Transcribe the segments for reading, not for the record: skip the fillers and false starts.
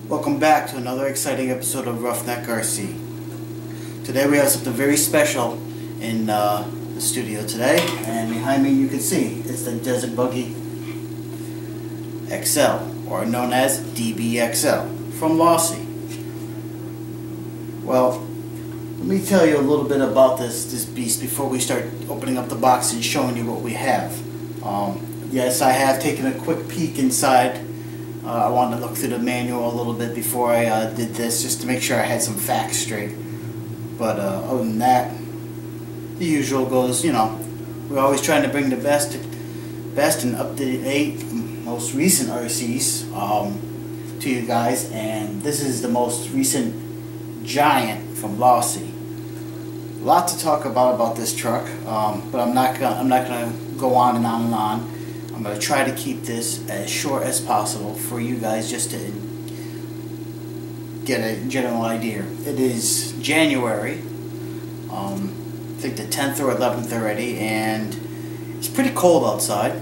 Welcome back to another exciting episode of Roughneck RC. Today we have something very special in the studio today, and behind me you can see it's the Desert Buggy XL, or known as DBXL, from Losi. Well, let me tell you a little bit about this beast before we start opening up the box and showing you what we have. Yes, I have taken a quick peek inside. I wanted to look through the manual a little bit before I did this, just to make sure I had some facts straight. But other than that, the usual goes. You know, we're always trying to bring the best and up-to-date, most recent RCs to you guys, and this is the most recent Giant from Losi. A lot to talk about this truck, but I'm not gonna go on and on and on. I'm going to try to keep this as short as possible for you guys, just to get a general idea. It is January, I think the 10th or 11th already, and it's pretty cold outside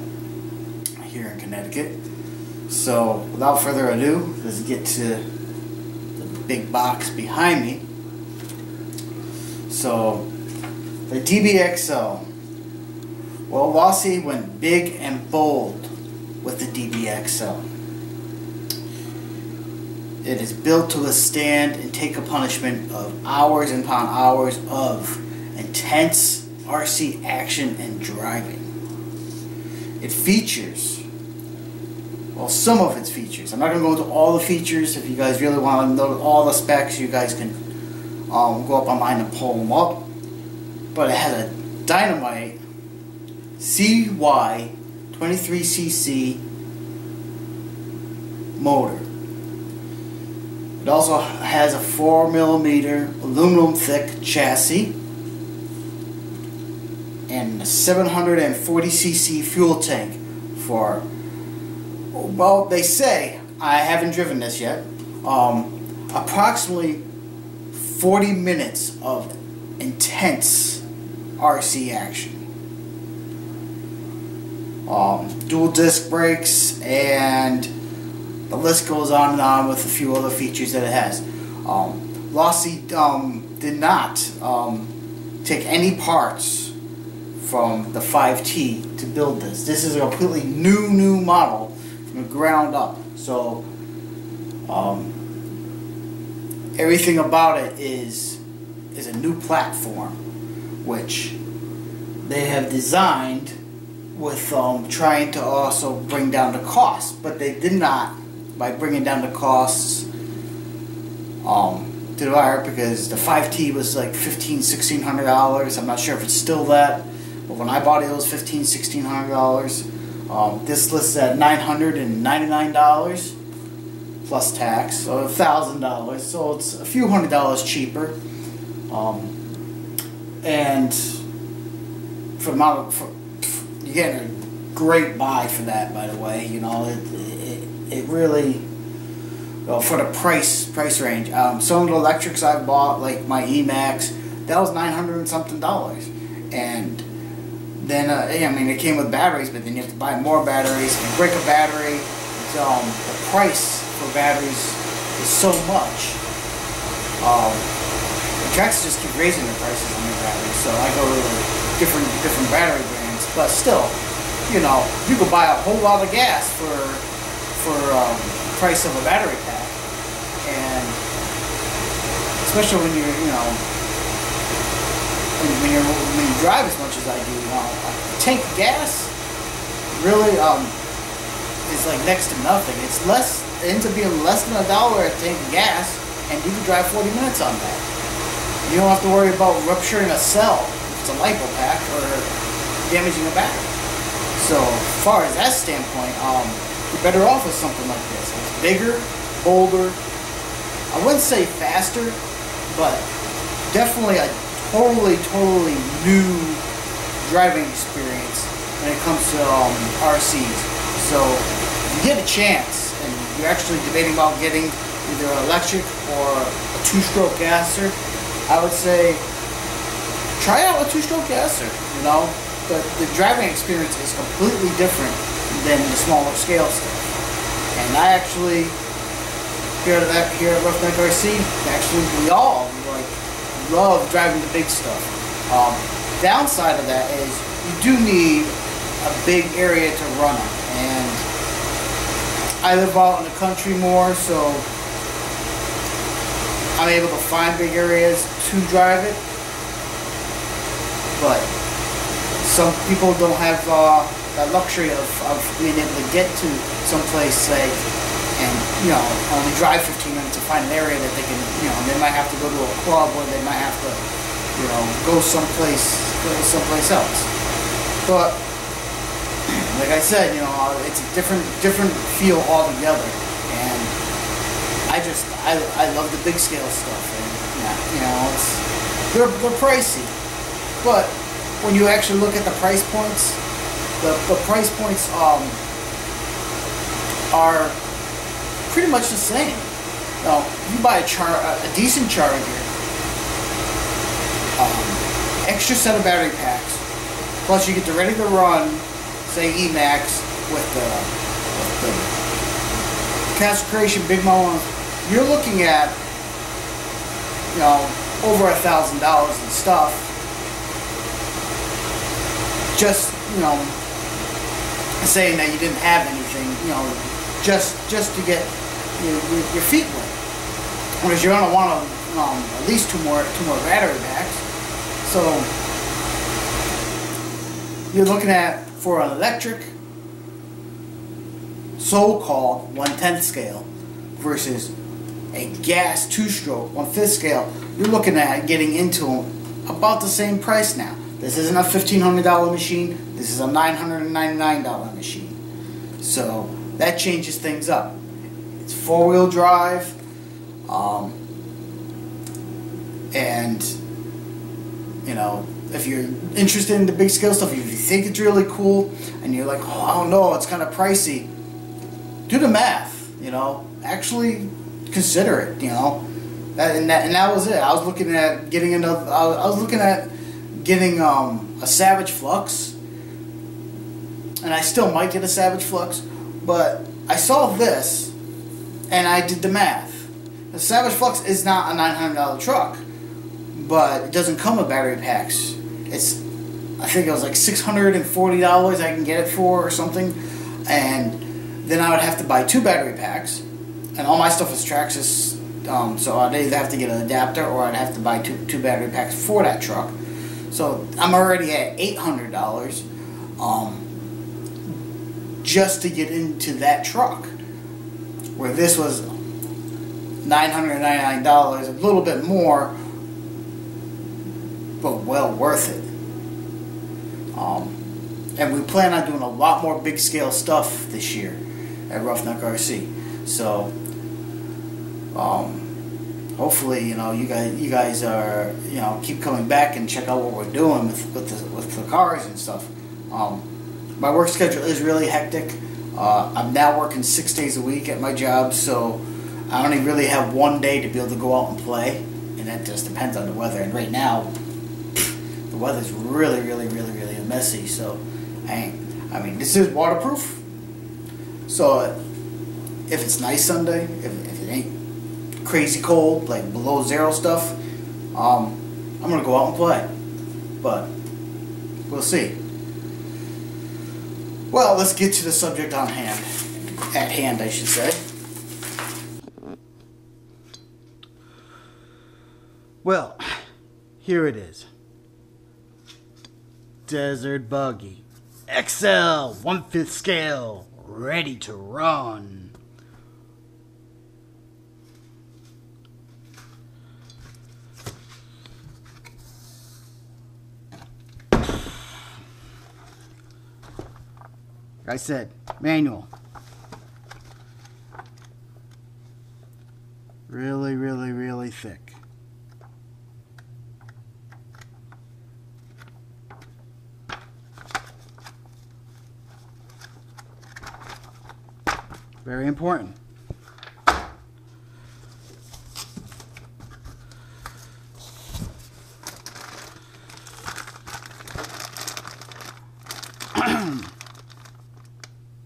here in Connecticut. So without further ado, let's get to the big box behind me. So the DBXL. Well, Losi went big and bold with the DBXL. It is built to withstand and take a punishment of hours and upon hours of intense RC action and driving. It features, well, some of its features. I'm not going to go into all the features. If you guys really want to know all the specs, you guys can go up online and pull them up. But it has a dynamite CY 23cc motor. It also has a 4mm aluminum thick chassis and a 740cc fuel tank for, well, they say, I haven't driven this yet, approximately 40 minutes of intense RC action. Dual disc brakes, and the list goes on and on with a few other features that it has. Losi did not take any parts from the 5T to build this. This is a completely new model from the ground up. So everything about it is a new platform, which they have designed with trying to also bring down the cost, but they did not, by bringing down the costs to the wire, because the 5T was like $1,500–$1,600. I'm not sure if it's still that, but when I bought it, it was $1,500–$1,600. This lists at $999 plus tax, so $1,000. So it's a few $100 cheaper, and for model you're getting a great buy for that, by the way. You know, it really, well, for the price range. Some of the electrics I've bought, like my E-Max, that was $900 and something, and then I mean, it came with batteries, but then you have to buy more batteries and break a battery. The price for batteries is so much. The tracks just keep raising the prices on the batteries, so I go to different battery brands. But still, you know, you could buy a whole lot of gas for the price of a battery pack. And especially when you're, you know, when you drive as much as I do. A tank of gas really is like next to nothing. It ends up being less than $1 a tank of gas, and you can drive 40 minutes on that. You don't have to worry about rupturing a cell if it's a lipo pack or damaging a battery. So as far as that standpoint, you're better off with something like this. It's bigger, bolder. I wouldn't say faster, but definitely a totally new driving experience when it comes to RCs. So if you get a chance and you're actually debating about getting either an electric or a two-stroke gasser, I would say try out a two-stroke gasser. You know, the driving experience is completely different than the smaller scale stuff. And I actually here at Roughneck RC, actually we all love driving the big stuff. Downside of that is you do need a big area to run on, and I live out in the country more, so I'm able to find big areas to drive it. But some people don't have that luxury of being able to get to someplace, say, and, you know, only drive 15 minutes to find an area that they can, you know, they might have to go to a club, or they might have to, you know, go someplace else. But like I said, you know, it's a different feel altogether, and I love the big scale stuff, and you know, they're pricey, but when you actually look at the price points, the price points are pretty much the same. Now, if you buy a decent charger, extra set of battery packs, plus you get the ready to run, say Emax with the Castle Big Mom, you're looking at, you know, over $1,000 in stuff. Just, you know, saying that you didn't have anything, you know, just to get your feet wet. Whereas you're gonna want to at least two more battery packs. So you're looking at, for an electric so-called 1/10 scale versus a gas two-stroke 1/5 scale, you're looking at getting into about the same price now. This isn't a $1,500 machine. This is a $999 machine. So that changes things up. It's four-wheel drive, and you know, if you're interested in the big scale stuff, if you think it's really cool, and you're like, oh, I don't know, it's kind of pricey, do the math. You know, actually consider it. You know, that was it. I was looking at getting another. I was looking at getting a Savage Flux, and I still might get a Savage Flux, but I saw this and I did the math. The Savage Flux is not a $900 truck, but it doesn't come with battery packs. I think it was like $640 I can get it for or something, and then I would have to buy 2 battery packs, and all my stuff is Traxxas, so I'd either have to get an adapter or I'd have to buy two battery packs for that truck. So I'm already at $800 just to get into that truck, where this was $999, a little bit more, but well worth it. And we plan on doing a lot more big scale stuff this year at Roughneck RC. So hopefully, you know, you guys are, you know, keep coming back and check out what we're doing with the cars and stuff. My work schedule is really hectic. I'm now working 6 days a week at my job, so I only really have one day to be able to go out and play, and that just depends on the weather. And right now, the weather's really messy. So I mean, this is waterproof. So if it's nice Sunday, if it ain't crazy cold, like below zero stuff, I'm gonna go out and play. But we'll see. Well, let's get to the subject on hand. At hand, I should say. Well, here it is. Desert Buggy XL 1/5 scale, ready to run. Like I said, manual. Really, really, really thick. Very important.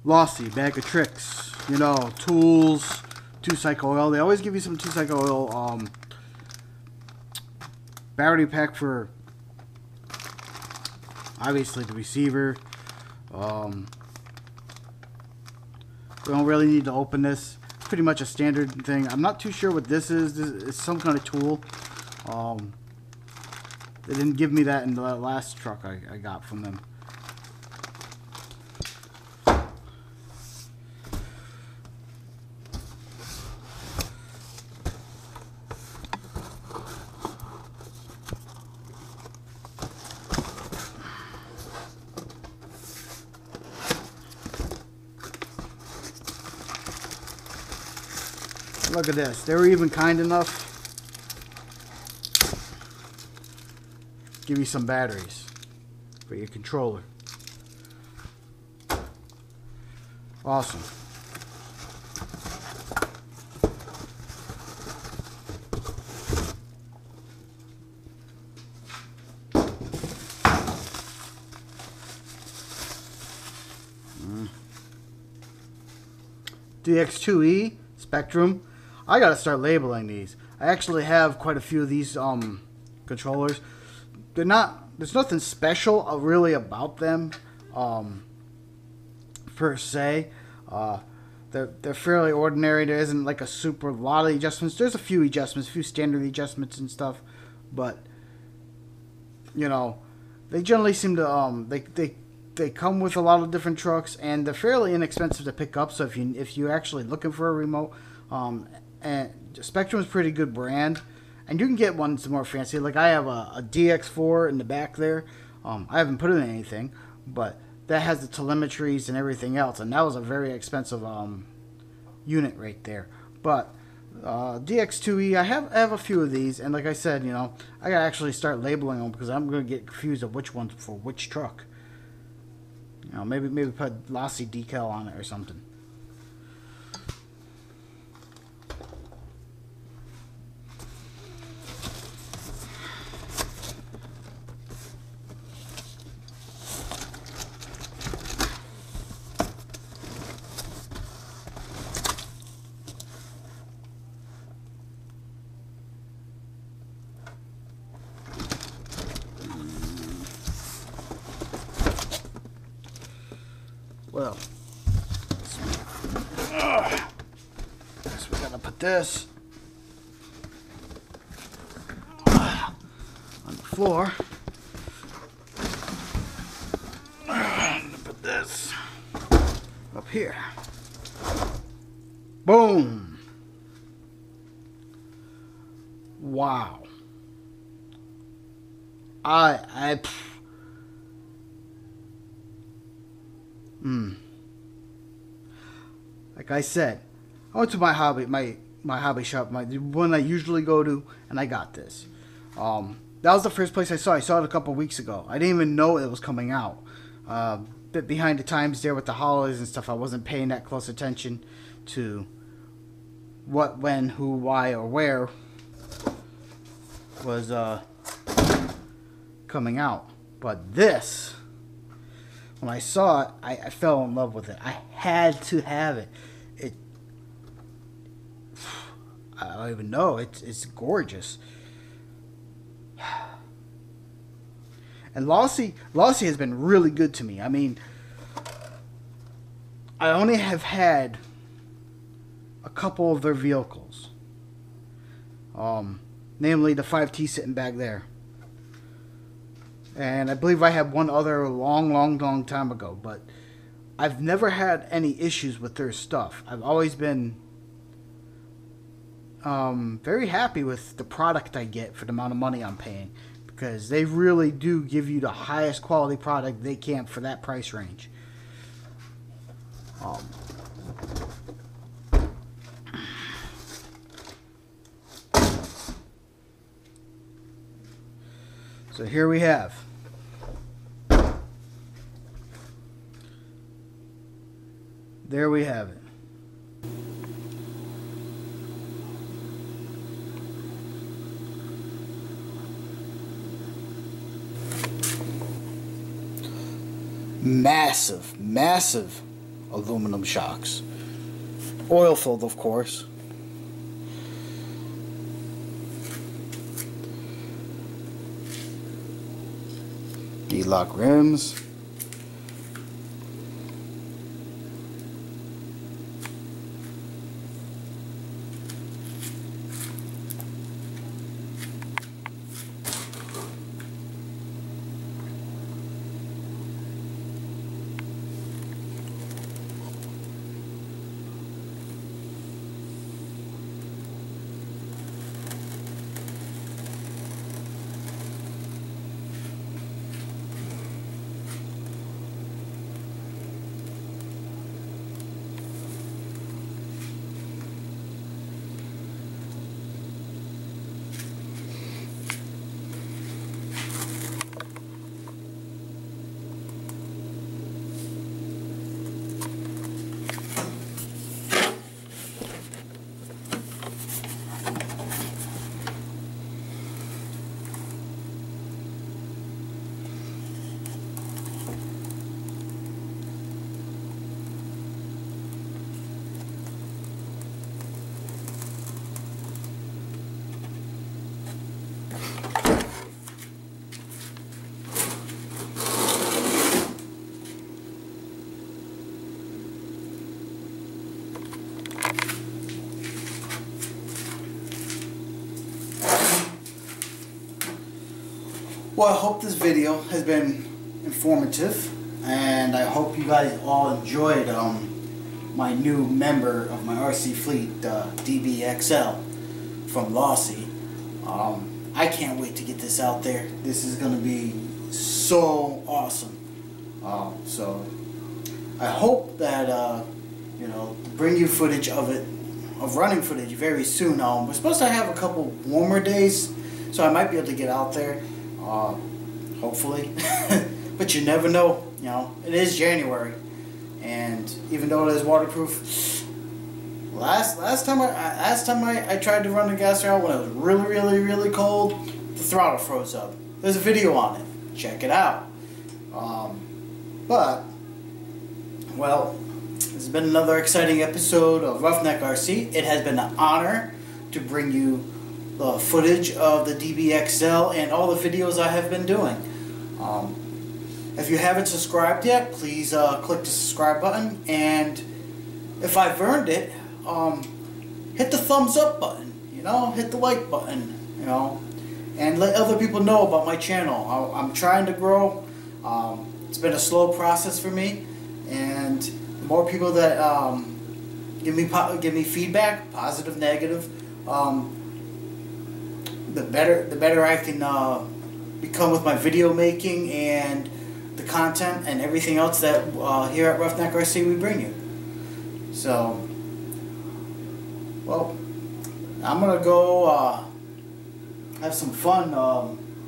Losi, bag of tricks. You know, tools, 2-cycle oil. They always give you some 2-cycle oil. Battery pack for obviously the receiver. We don't really need to open this. It's pretty much a standard thing. I'm not too sure what this is. This is some kind of tool. They didn't give me that in the last truck I got from them. Look at this. They were even kind enough to give you some batteries for your controller. Awesome. DX2E Spectrum. I gotta start labeling these. I actually have quite a few of these controllers. They're not. There's nothing special really about them, per se. They're fairly ordinary. There isn't like a super lot of adjustments. There's a few adjustments, a few standard adjustments and stuff, but you know, they generally seem to they come with a lot of different trucks, and they're fairly inexpensive to pick up. So if you're actually looking for a remote, and Spectrum is a pretty good brand, and you can get ones more fancy. Like I have a DX4 in the back there. I haven't put it in anything, but that has the telemetries and everything else, and that was a very expensive unit right there. But DX2E, I have a few of these, and like I said, you know, I gotta actually start labeling them because I'm gonna get confused of which ones for which truck. You know, maybe put Losi decal on it or something. Well, so we gotta put this on the floor. And put this up here. Boom! Wow. Like I said, I went to my hobby shop, the one I usually go to, and I got this. That was the first place I saw it. I saw it a couple weeks ago. I didn't even know it was coming out. Bit behind the times there with the holidays and stuff. I wasn't paying that close attention to what, when, who, why, or where was coming out. But this, when I saw it, I fell in love with it. I had to have it. I don't even know. It's gorgeous. And Losi has been really good to me. I mean, I only have had a couple of their vehicles. namely the 5T sitting back there. And I believe I had one other long time ago, but I've never had any issues with their stuff. I've always been very happy with the product I get for the amount of money I'm paying, because they really do give you the highest quality product they can for that price range. So here we have there we have it. Massive aluminum shocks. Oil filled, of course. D-lock rims. Well, I hope this video has been informative, and I hope you guys all enjoyed my new member of my RC fleet, DBXL from Losi. I can't wait to get this out there. This is going to be so awesome. So I hope that you know, bring you footage of it, of running footage very soon. We're supposed to have a couple warmer days, so I might be able to get out there. Hopefully. But you never know, you know. It is January, and even though it is waterproof, last time I tried to run the gas rail when it was really cold, the throttle froze up. There's a video on it. Check it out. But well, this has been another exciting episode of Roughneck RC. It has been an honor to bring you the footage of the DBXL and all the videos I have been doing. If you haven't subscribed yet, please click the subscribe button, and if I've earned it, hit the thumbs up button, you know, hit the like button, you know, and let other people know about my channel. I'm trying to grow. It's been a slow process for me, and the more people that give me feedback, positive, negative, the better I can become with my video making and the content and everything else that here at Roughneck RC we bring you. So, well, I'm gonna go have some fun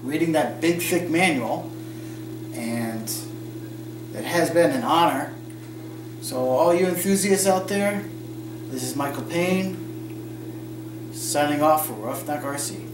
reading that big thick manual, and it has been an honor. So all you enthusiasts out there, this is Michael Payne signing off for Roughneck RC.